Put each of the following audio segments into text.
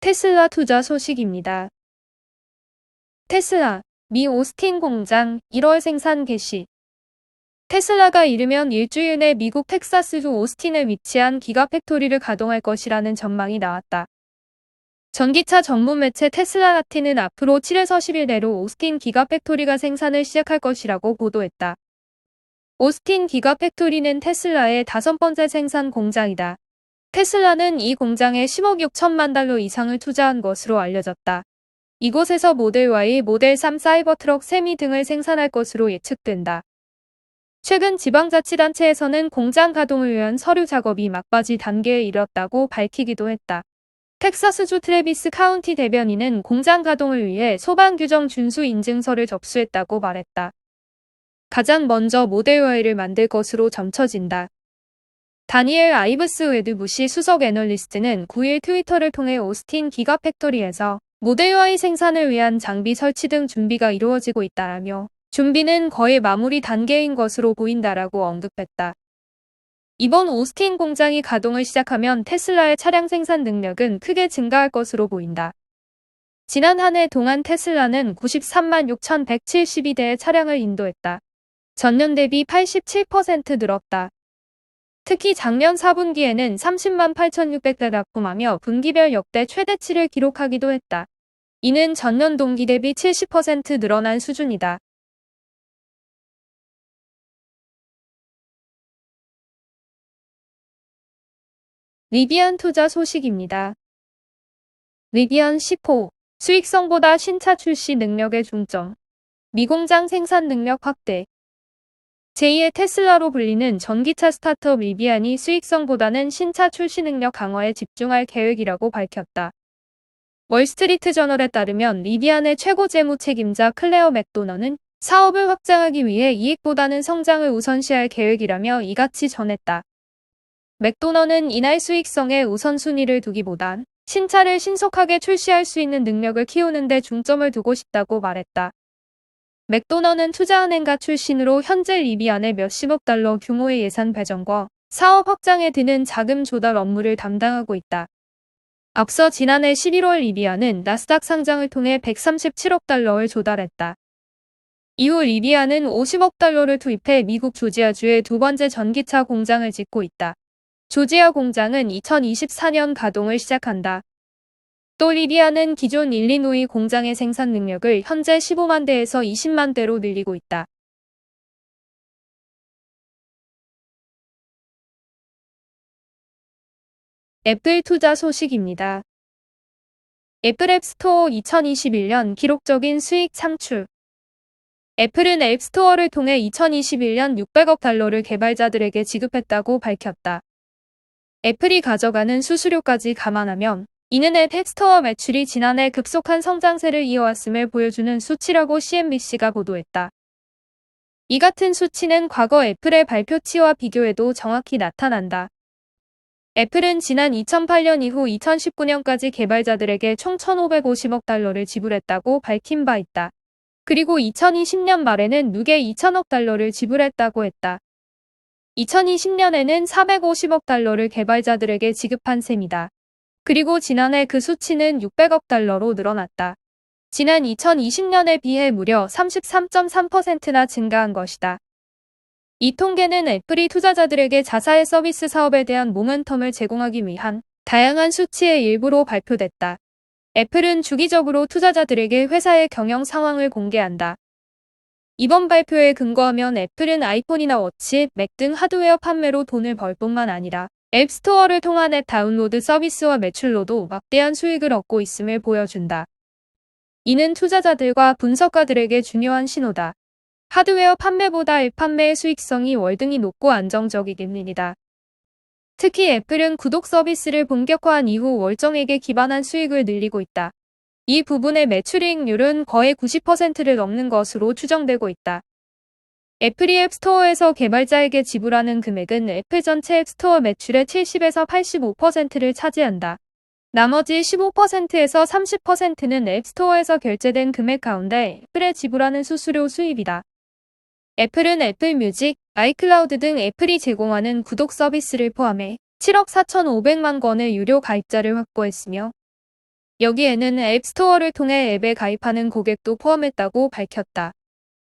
테슬라 투자 소식입니다. 테슬라, 미 오스틴 공장 1월 생산 개시. 테슬라가 이르면 일주일 내 미국 텍사스주 오스틴에 위치한 기가팩토리를 가동할 것이라는 전망이 나왔다. 전기차 전문 매체 테슬라라틴은 앞으로 7에서 10일 내로 오스틴 기가팩토리가 생산을 시작할 것이라고 보도했다. 오스틴 기가팩토리는 테슬라의 5번째 생산 공장이다. 테슬라는 이 공장에 10억 6천만 달러 이상을 투자한 것으로 알려졌다. 이곳에서 모델 Y, 모델 3 사이버트럭 세미 등을 생산할 것으로 예측된다. 최근 지방자치단체에서는 공장 가동을 위한 서류 작업이 막바지 단계에 이르렀다고 밝히기도 했다. 텍사스주 트래비스 카운티 대변인은 공장 가동을 위해 소방 규정 준수 인증서를 접수했다고 말했다. 가장 먼저 모델 Y를 만들 것으로 점쳐진다. 다니엘 아이브스 웨드부시 수석 애널리스트는 9일 트위터를 통해 오스틴 기가팩토리에서 모델 Y 생산을 위한 장비 설치 등 준비가 이루어지고 있다라며 준비는 거의 마무리 단계인 것으로 보인다라고 언급했다. 이번 오스틴 공장이 가동을 시작하면 테슬라의 차량 생산 능력은 크게 증가할 것으로 보인다. 지난 한 해 동안 테슬라는 93만 6,172대의 차량을 인도했다. 전년 대비 87% 늘었다. 특히 작년 4분기에는 30만 8,600대 납품하며 분기별 역대 최대치를 기록하기도 했다. 이는 전년 동기 대비 70% 늘어난 수준이다. 리비안 투자 소식입니다. 리비안 10호, 수익성보다 신차 출시 능력에 중점. 미공장 생산 능력 확대. 제2의 테슬라로 불리는 전기차 스타트업 리비안이 수익성보다는 신차 출시 능력 강화에 집중할 계획이라고 밝혔다. 월스트리트 저널에 따르면 리비안의 최고 재무 책임자 클레어 맥도너는 사업을 확장하기 위해 이익보다는 성장을 우선시할 계획이라며 이같이 전했다. 맥도너는 이날 수익성에 우선순위를 두기보단 신차를 신속하게 출시할 수 있는 능력을 키우는 데 중점을 두고 싶다고 말했다. 맥도너는 투자은행가 출신으로 현재 리비안의 몇십억 달러 규모의 예산 배정과 사업 확장에 드는 자금 조달 업무를 담당하고 있다. 앞서 지난해 11월 리비안은 나스닥 상장을 통해 137억 달러를 조달했다. 이후 리비안은 50억 달러를 투입해 미국 조지아주에 두 번째 전기차 공장을 짓고 있다. 조지아 공장은 2024년 가동을 시작한다. 또 리비안은 기존 일리노이 공장의 생산 능력을 현재 15만 대에서 20만 대로 늘리고 있다. 애플 투자 소식입니다. 애플 앱스토어 2021년 기록적인 수익 창출. 애플은 앱스토어를 통해 2021년 600억 달러를 개발자들에게 지급했다고 밝혔다. 애플이 가져가는 수수료까지 감안하면 이는 앱 스토어 매출이 지난해 급속한 성장세를 이어왔음을 보여주는 수치라고 CNBC가 보도했다. 이 같은 수치는 과거 애플의 발표치와 비교해도 정확히 나타난다. 애플은 지난 2008년 이후 2019년까지 개발자들에게 총 1,550억 달러를 지불했다고 밝힌 바 있다. 그리고 2020년 말에는 누계 2,000억 달러를 지불했다고 했다. 2020년에는 450억 달러를 개발자들에게 지급한 셈이다. 그리고 지난해 그 수치는 600억 달러로 늘어났다. 지난 2020년에 비해 무려 33.3%나 증가한 것이다. 이 통계는 애플이 투자자들에게 자사의 서비스 사업에 대한 모멘텀을 제공하기 위한 다양한 수치의 일부로 발표됐다. 애플은 주기적으로 투자자들에게 회사의 경영 상황을 공개한다. 이번 발표에 근거하면 애플은 아이폰이나 워치, 맥 등 하드웨어 판매로 돈을 벌 뿐만 아니라 앱스토어를 통한 앱 다운로드 서비스와 매출로도 막대한 수익을 얻고 있음을 보여준다. 이는 투자자들과 분석가들에게 중요한 신호다. 하드웨어 판매보다 앱 판매의 수익성이 월등히 높고 안정적이기입니다. 특히 애플은 구독 서비스를 본격화한 이후 월정액에 기반한 수익을 늘리고 있다. 이 부분의 매출이익률은 거의 90%를 넘는 것으로 추정되고 있다. 애플이 앱스토어에서 개발자에게 지불하는 금액은 애플 전체 앱스토어 매출의 70에서 85%를 차지한다. 나머지 15%에서 30%는 앱스토어에서 결제된 금액 가운데 애플에 지불하는 수수료 수입이다. 애플은 애플 뮤직, 아이클라우드 등 애플이 제공하는 구독 서비스를 포함해 7억 4,500만 건의 유료 가입자를 확보했으며 여기에는 앱스토어를 통해 앱에 가입하는 고객도 포함했다고 밝혔다.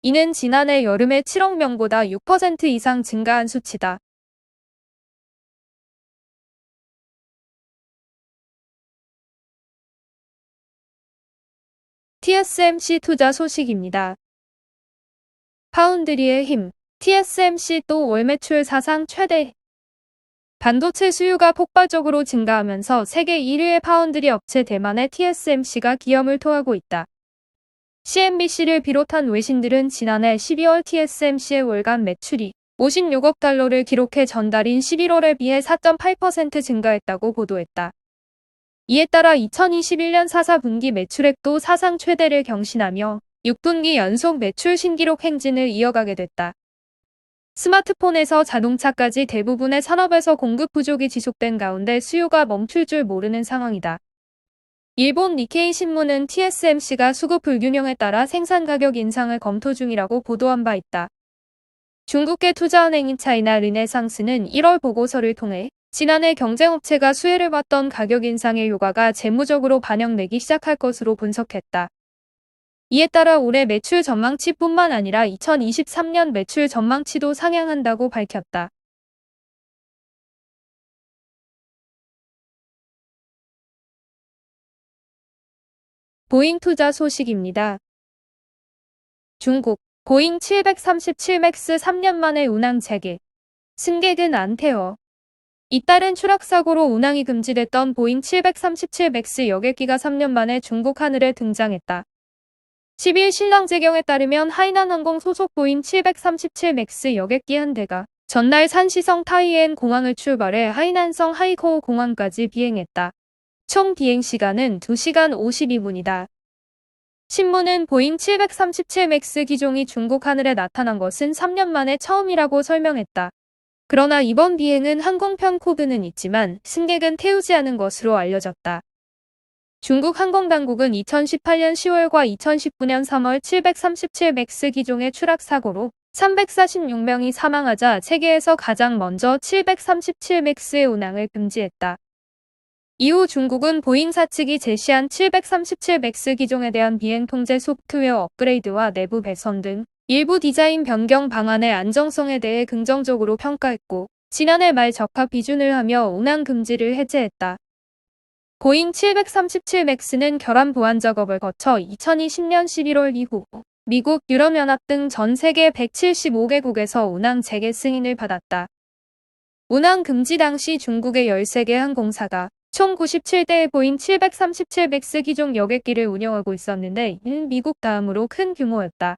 이는 지난해 여름의 7억 명보다 6% 이상 증가한 수치다. TSMC 투자 소식입니다. 파운드리의 힘, TSMC 또 월 매출 사상 최대. 반도체 수요가 폭발적으로 증가하면서 세계 1위의 파운드리 업체 대만의 TSMC가 기염을 토하고 있다. CNBC를 비롯한 외신들은 지난해 12월 TSMC의 월간 매출이 56억 달러를 기록해 전달인 11월에 비해 4.8% 증가했다고 보도했다. 이에 따라 2021년 4분기 매출액도 사상 최대를 경신하며 6분기 연속 매출 신기록 행진을 이어가게 됐다. 스마트폰에서 자동차까지 대부분의 산업에서 공급 부족이 지속된 가운데 수요가 멈출 줄 모르는 상황이다. 일본 니케이 신문은 TSMC가 수급 불균형에 따라 생산 가격 인상을 검토 중이라고 보도한 바 있다. 중국계 투자은행인 차이나 르네상스는 1월 보고서를 통해 지난해 경쟁업체가 수혜를 봤던 가격 인상의 효과가 재무적으로 반영되기 시작할 것으로 분석했다. 이에 따라 올해 매출 전망치뿐만 아니라 2023년 매출 전망치도 상향한다고 밝혔다. 보잉 투자 소식입니다. 중국, 보잉 737 맥스 3년 만에 운항 재개. 승객은 안 태워. 잇따른 추락사고로 운항이 금지됐던 보잉 737 맥스 여객기가 3년 만에 중국 하늘에 등장했다. 10일 신랑재경에 따르면 하이난항공 소속 보잉 737 맥스 여객기 한 대가 전날 산시성 타이엔 공항을 출발해 하이난성 하이코우 공항까지 비행했다. 총 비행시간은 2시간 52분이다. 신문은 보잉 737 맥스 기종이 중국 하늘에 나타난 것은 3년 만에 처음이라고 설명했다. 그러나 이번 비행은 항공편 코드는 있지만 승객은 태우지 않은 것으로 알려졌다. 중국 항공당국은 2018년 10월과 2019년 3월 737 맥스 기종의 추락 사고로 346명이 사망하자 세계에서 가장 먼저 737 맥스의 운항을 금지했다. 이후 중국은 보잉사 측이 제시한 737 맥스 기종에 대한 비행 통제 소프트웨어 업그레이드와 내부 배선 등 일부 디자인 변경 방안의 안정성에 대해 긍정적으로 평가했고 지난해 말 적합 비준을 하며 운항 금지를 해제했다. 보잉 737 맥스는 결함 보완 작업을 거쳐 2020년 11월 이후 미국, 유럽연합 등 전 세계 175개국에서 운항 재개 승인을 받았다. 운항 금지 당시 중국의 13개 항공사가 총 97대의 보잉 737 맥스 기종 여객기를 운영하고 있었는데 이는 미국 다음으로 큰 규모였다.